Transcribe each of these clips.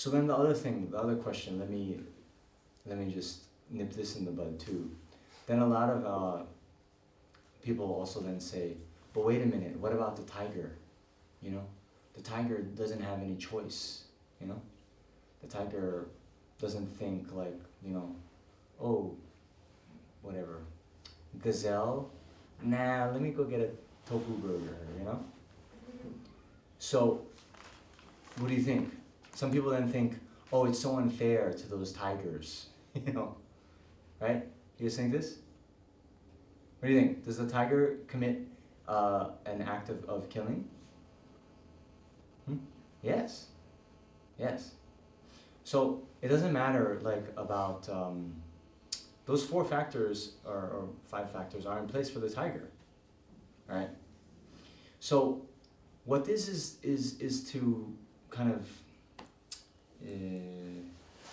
So then the other question, let me just nip this in the bud too. Then a lot of people also then say, but wait a minute, what about the tiger? You know, the tiger doesn't have any choice, you know? The tiger doesn't think like, you know, oh, whatever, gazelle, nah, let me go get a tofu burger, you know? So, what do you think? Some people then think, oh, it's so unfair to those tigers, you know, right? You guys think this? What do you think? Does the tiger commit an act of killing? Yes, yes. So it doesn't matter like about those 4 factors or 5 factors are in place for the tiger, right? So what this is to kind of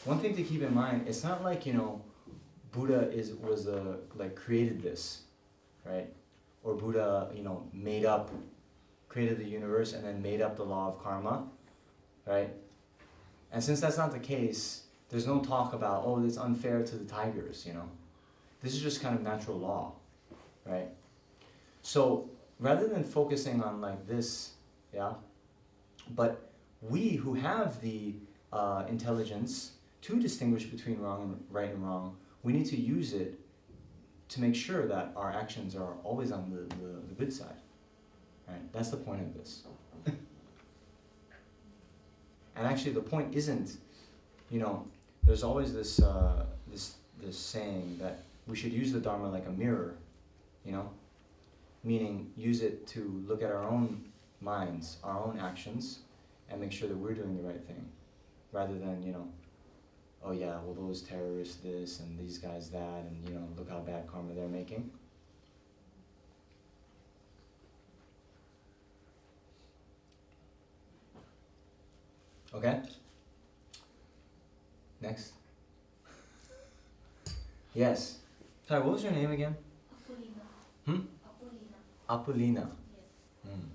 one thing to keep in mind. It's not like, you know, Buddha was like created this, right? Or Buddha, you know, created the universe and then made up the law of karma, right? And since that's not the case, there's no talk about, oh, it's unfair to the tigers, you know? This is just kind of natural law, right? So rather than focusing on like this, yeah, but we who have the intelligence to distinguish between right and wrong, we need to use it to make sure that our actions are always on the good side, right? That's the point of this. And actually the point isn't, you know, there's always this this saying that we should use the Dharma like a mirror, you know? Meaning use it to look at our own minds, our own actions, and make sure that we're doing the right thing. Rather than, you know, oh yeah, well those terrorists this and these guys that, and you know, look how bad karma they're making. Okay? Next. Yes. Sorry, what was your name again? Apolina. Apolina. Apolina. Yes. Mm.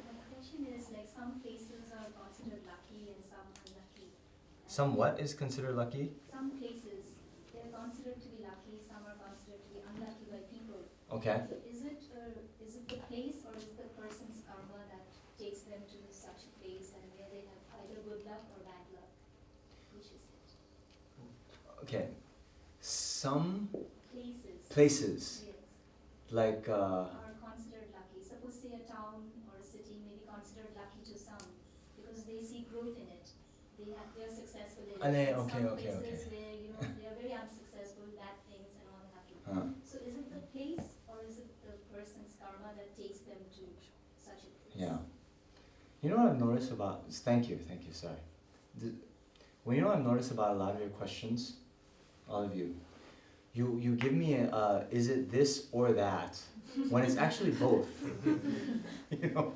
My question is, like, some places are considered lucky and some unlucky. Some what is considered lucky? Some places, they're considered to be lucky, some are considered to be unlucky by people. Okay. So is it the place or is it the person's karma that takes them to such a place and where they have either good luck or bad luck? Which is it? Okay. Some Places. Yes. like Are considered lucky. Suppose say a town or a city may be considered lucky to some because they see growth in it. They are successful in it. okay, Some okay. places where, you know, they are very unsuccessful, bad things and all happen. So is it the place or is it the person's karma that takes them to such a place? Yeah. You know what I've noticed about, thank you, sorry. Well, you know what I've noticed about a lot of your questions, all of you, you give me a, is it this or that, when it's actually both, you know?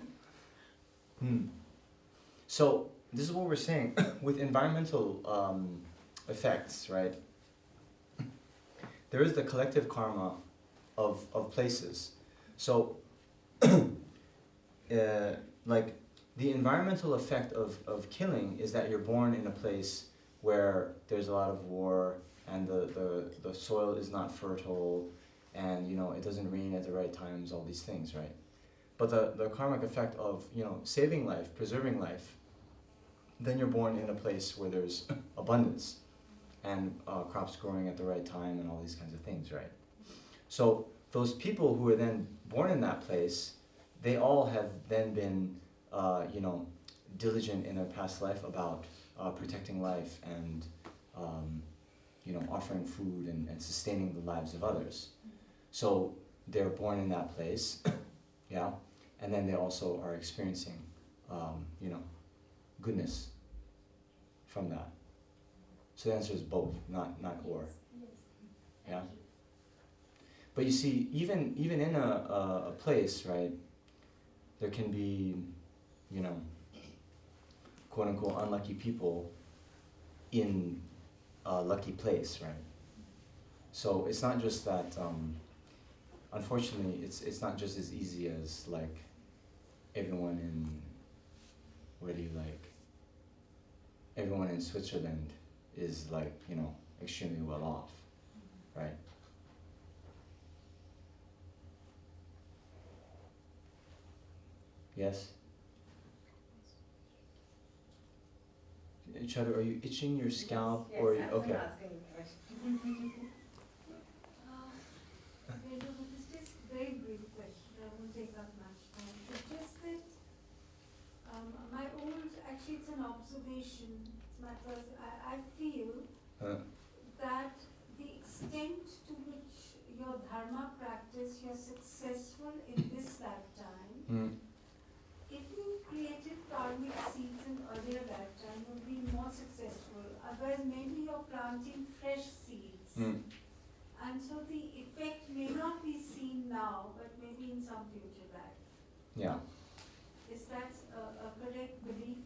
So, this is what we're saying, with environmental effects, right? There is the collective karma of places. So, like, the environmental effect of killing is that you're born in a place where there's a lot of war and the soil is not fertile and, you know, it doesn't rain at the right times, all these things, right? But the karmic effect of, you know, saving life, preserving life, then you're born in a place where there's abundance and crops growing at the right time and all these kinds of things, right? So those people who are then born in that place, they all have then been you know, diligent in their past life about protecting life and you know, offering food and sustaining the lives of others. So they're born in that place, yeah, and then they also are experiencing you know, goodness from that. So the answer is both, not or. Yes. Yeah. But you see, even in a place, right, there can be, you know, quote unquote unlucky people in a lucky place, right? So it's not just that, unfortunately, it's not just as easy as like everyone in, where do you like, everyone in Switzerland is like, you know, extremely well off, right? Yes? Chadu, are you itching your scalp? Yes, Or yes, I'm okay. asking a question. It's just a very brief question, I won't take up much time. It's just that my old, actually it's an observation, it's my I feel that the extent to which your dharma practice, you're successful in this lifetime, if you've created karmic seeds in earlier lifetime, you'll be more successful. Otherwise, maybe you're planting fresh seeds. And so the effect may not be seen now, but maybe in some future life. Yeah. Is that a correct belief?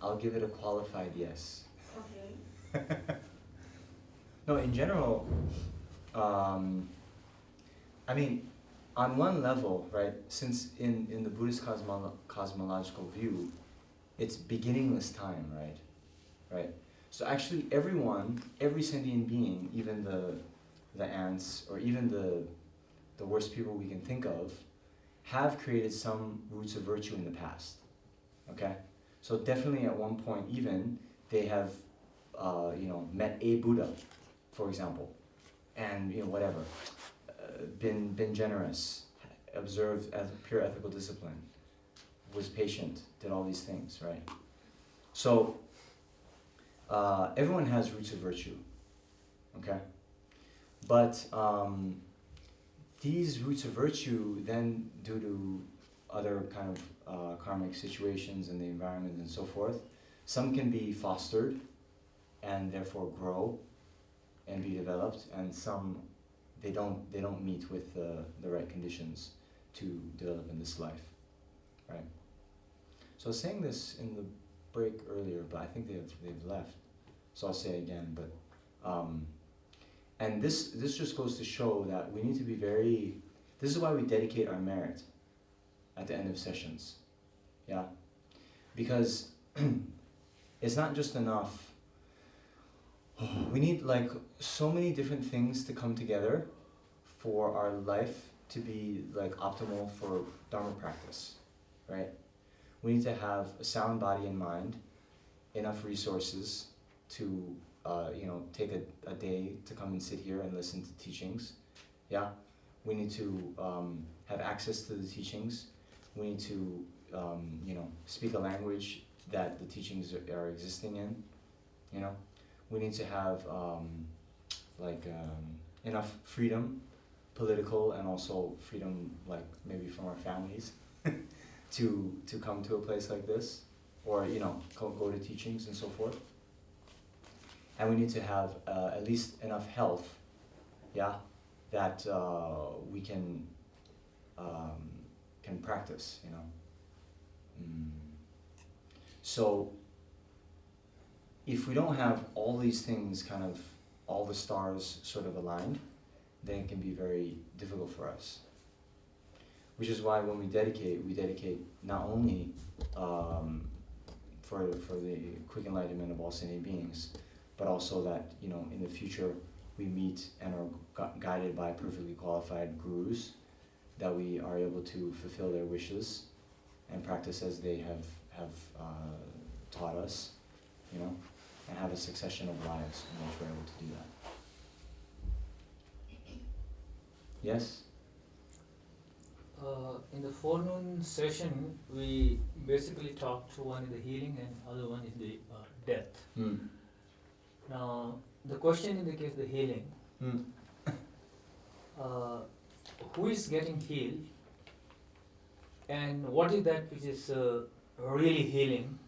I'll give it a qualified yes. Okay. No, in general, I mean, on one level, right, since in the Buddhist cosmological view, it's beginningless time, right? Right? So actually everyone, every sentient being, even the ants, or even the worst people we can think of, have created some roots of virtue in the past, okay? So definitely at one point even, they have, you know, met a Buddha, for example, and, you know, whatever, been generous, observed pure ethical discipline, was patient, did all these things, right? So, everyone has roots of virtue, okay? But these roots of virtue then, due to other kind of karmic situations in the environment and so forth, some can be fostered and therefore grow and be developed, and some they don't meet with the right conditions to develop in this life, right? So I was saying this in the break earlier, but I think they've left, so I'll say it again. But and this just goes to show that we need to be very. This is why we dedicate our merit at the end of sessions, yeah, because it's not just enough. We need like so many different things to come together for our life to be like optimal for Dharma practice, right? We need to have a sound body and mind, enough resources to you know, take a day to come and sit here and listen to teachings, yeah? We need to have access to the teachings. We need to you know, speak a language that the teachings are existing in, you know? We need to have enough freedom, political, and also freedom, like maybe from our families, to come to a place like this, or you know, go to teachings and so forth. And we need to have at least enough health, yeah, that we can practice, you know. So if we don't have all these things, kind of all the stars sort of aligned, then it can be very difficult for us. Which is why when we dedicate not only for the quick enlightenment of all sentient beings, but also that, you know, in the future we meet and are guided by perfectly qualified gurus, that we are able to fulfill their wishes and practice as they have taught us, you know, and have a succession of lives in which we're able to do that. Yes? In the forenoon session, we basically talked to one is the healing and other one is the death. Now, the question in the case of the healing, who is getting healed and what is that which is really healing,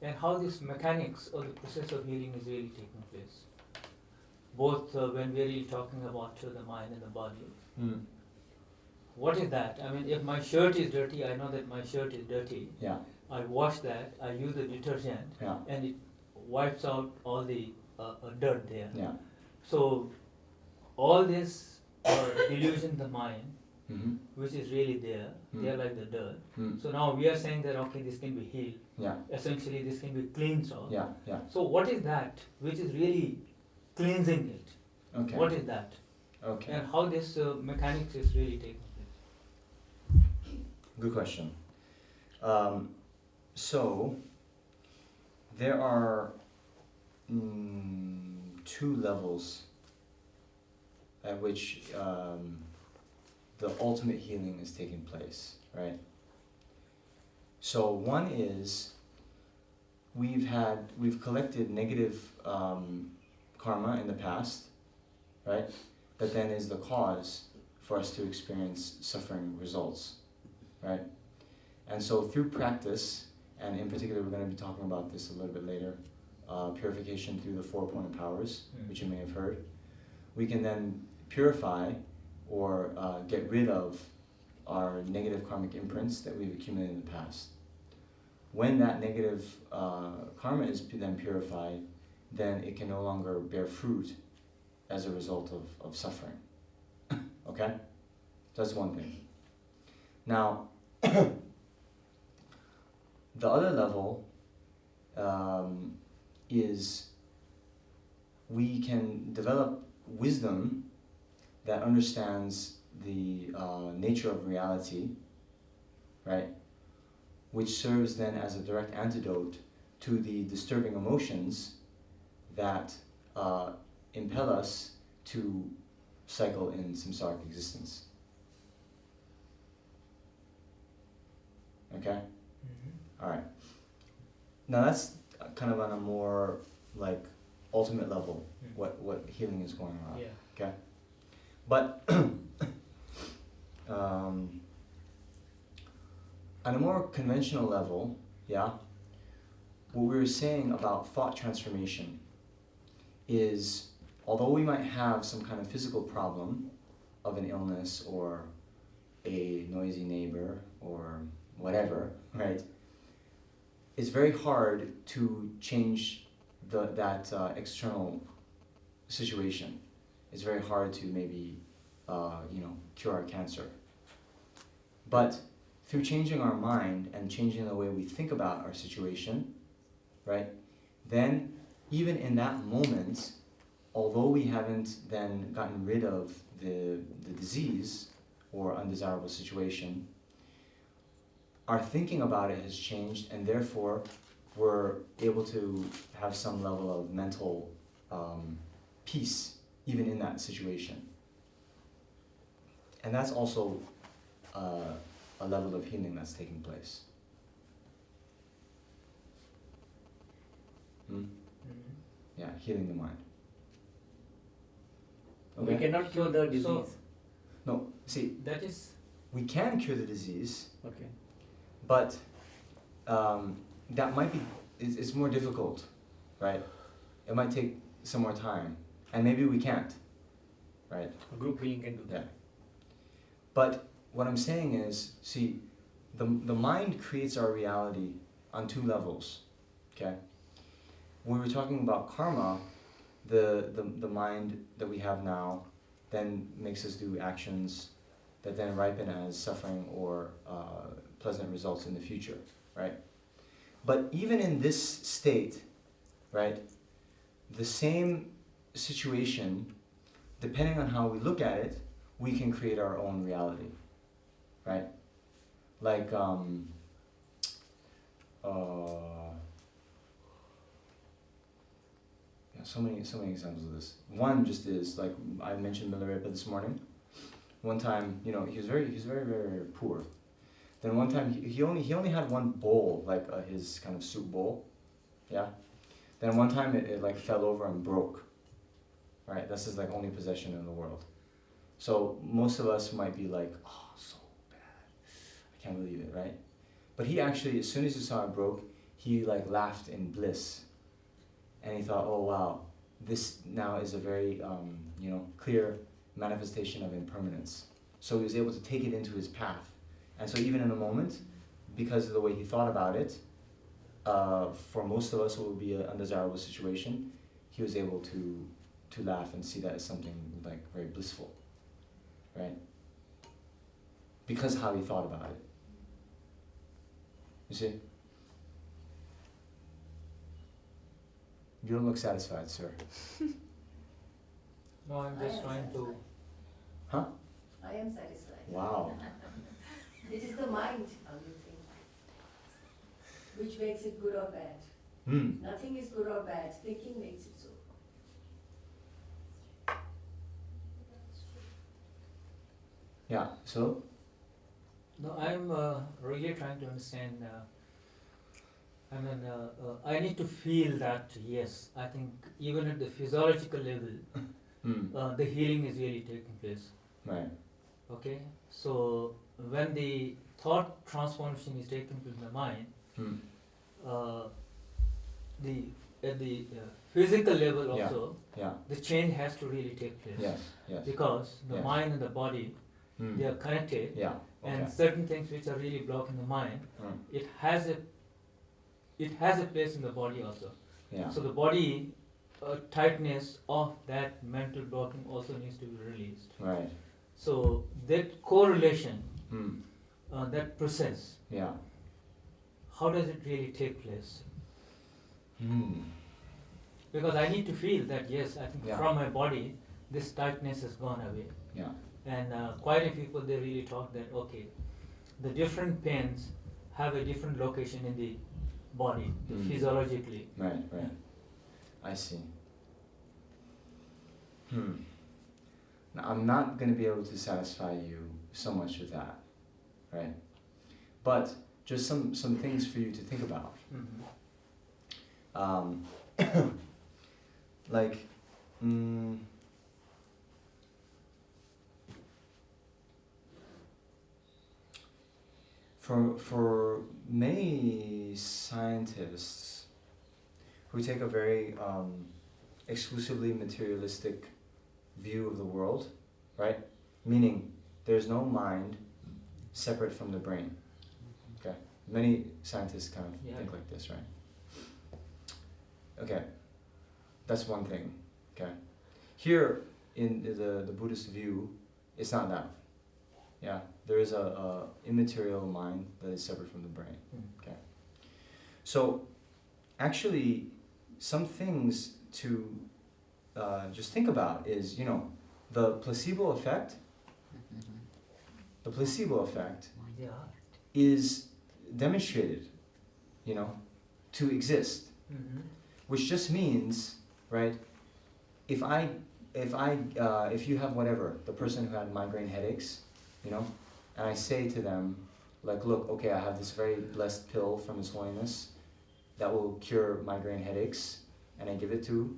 and how this mechanics or the process of healing is really taking place. Both when we're really talking about the mind and the body. What is that? I mean, if my shirt is dirty, I know that my shirt is dirty. Yeah. I wash that, I use the detergent, and it wipes out all the dirt there. Yeah. So, all this delusion in the mind which is really there. They are like the dirt. Mm. So now we are saying that okay, this can be healed. Yeah, Essentially, this can be cleansed off. yeah, yeah. So what is that which is really cleansing it? Okay. What is that? Okay. And how this mechanics is really taking place? Good question. So there are two levels at which the ultimate healing is taking place, right? So one is we've collected negative karma in the past, right? That then is the cause for us to experience suffering results, right? And so through practice, and in particular we're going to be talking about this a little bit later, purification through the 4 point powers, which you may have heard, we can then purify or get rid of our negative karmic imprints that we've accumulated in the past. When that negative karma is then purified, then it can no longer bear fruit as a result of suffering. Okay? That's one thing. Now, the other level is we can develop wisdom that understands the nature of reality, right? Which serves then as a direct antidote to the disturbing emotions that impel us to cycle in samsaric existence. Okay? All right. Now that's kind of on a more like ultimate level, what healing is going on. Yeah. Okay? But on a more conventional level, yeah, what we were saying about thought transformation is, although we might have some kind of physical problem of an illness or a noisy neighbor or whatever, right? It's very hard to change that external situation. It's very hard to maybe, cure our cancer. But through changing our mind and changing the way we think about our situation, right? Then, even in that moment, although we haven't then gotten rid of the disease or undesirable situation, our thinking about it has changed, and therefore we're able to have some level of mental peace even in that situation. And that's also a level of healing that's taking place. Yeah, healing the mind. We cannot cure the disease. No, see, That is. we can cure the disease, Okay. but that might be, it's more difficult, right? It might take some more time, and maybe we can't, right? Group healing can do Yeah. that. But what I'm saying is, see, the mind creates our reality on two levels, okay? When we're talking about karma, the mind that we have now then makes us do actions that then ripen as suffering or pleasant results in the future, right? But even in this state, right, the same situation, depending on how we look at it, we can create our own reality, right? Like, so many examples of this. One just is, like, I mentioned Milarepa this morning. One time, he was very, very poor. Then one time, he only had one bowl, like his kind of soup bowl, yeah? Then one time it like fell over and broke, right? That's his like only possession in the world. So most of us might be like, oh, so bad, I can't believe it, right? But he actually, as soon as he saw it broke, he like laughed in bliss. And he thought, oh wow, this now is a very, clear manifestation of impermanence. So he was able to take it into his path. And so even in the moment, because of the way he thought about it, for most of us it would be an undesirable situation, he was able to laugh and see that as something like very blissful, right? because how he thought about it. You see? You don't look satisfied, sir. No, I'm just trying to. Huh? I am satisfied. Wow. It is the mind, how you think, which makes it good or bad. Nothing is good or bad, thinking makes it so. Yeah, so? No, I'm really trying to understand. I need to feel that, yes, I think even at the physiological level, the healing is really taking place. Right. Okay? So, when the thought transformation is taking place in the mind, at the physical level also, Yeah. the change has to really take place. Yes. Yes. Because the Yes. mind and the body, they are connected, Yeah. and Okay. certain things which are really blocking the mind, it has a place in the body also. Yeah. So the body tightness of that mental blocking also needs to be released. Right. So that correlation, Hmm. that process, Yeah. how does it really take place? Hmm. Because I need to feel that, yes, I think Yeah. from my body, this tightness has gone away. Yeah. And quite a few people, they really talk that, okay, the different pains have a different location in the body, physiologically. Right. Right. I see. Now, I'm not going to be able to satisfy you so much with that, right? But just some things for you to think about. Like, for many scientists who take a very exclusively materialistic view of the world, right? Meaning there's no mind separate from the brain. Okay, many scientists kind of think like this, right? Okay, that's one thing. Okay, here in the Buddhist view, it's not that. Yeah, there is a immaterial mind that is separate from the brain. Okay, so actually, some things to just think about is, you know, the placebo effect. The placebo effect is demonstrated, you know, to exist, which just means, right? If you have whatever, the person who had migraine headaches, you know, and I say to them, like, look, okay, I have this very blessed pill from His Holiness that will cure migraine headaches, and I give it to,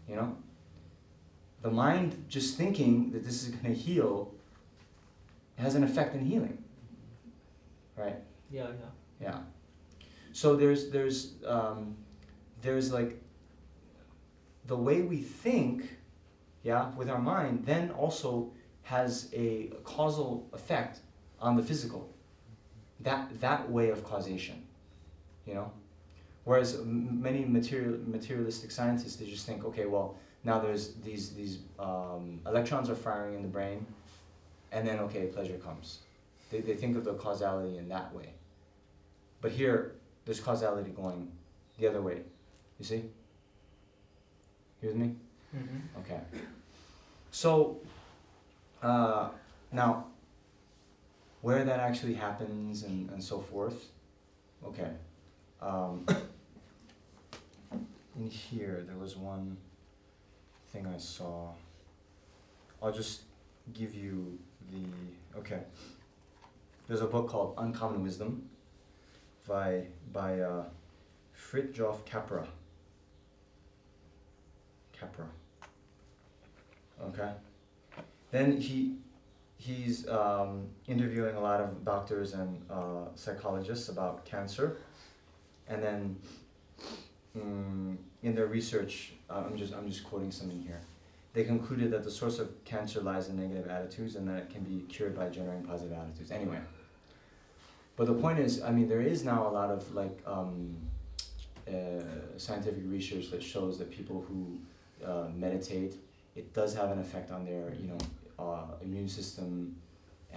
you know, the mind just thinking that this is going to heal has an effect in healing, right? Yeah. So there's like the way we think, yeah, with our mind, then also has a causal effect on the physical. That way of causation, you know. Whereas many materialistic scientists, they just think, okay, well, now there's these electrons are firing in the brain, and then, okay, pleasure comes. They think of the causality in that way. But here, there's causality going the other way. You see? You with me? Okay. So, now, where that actually happens and so forth, okay. In here, there was one thing I saw. I'll just give you okay. There's a book called Uncommon Wisdom by Fritjof Capra. Okay. Then he's interviewing a lot of doctors and psychologists about cancer, and then in their research, I'm just quoting something here. They concluded that the source of cancer lies in negative attitudes, and that it can be cured by generating positive attitudes. Anyway, but the point is, I mean, there is now a lot of like scientific research that shows that people who meditate, it does have an effect on their, you know, immune system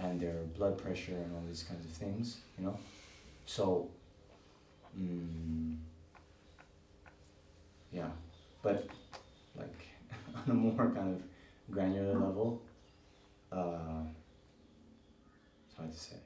and their blood pressure and all these kinds of things, you know. So, yeah, but like on a more kind of granular level, it's hard to say.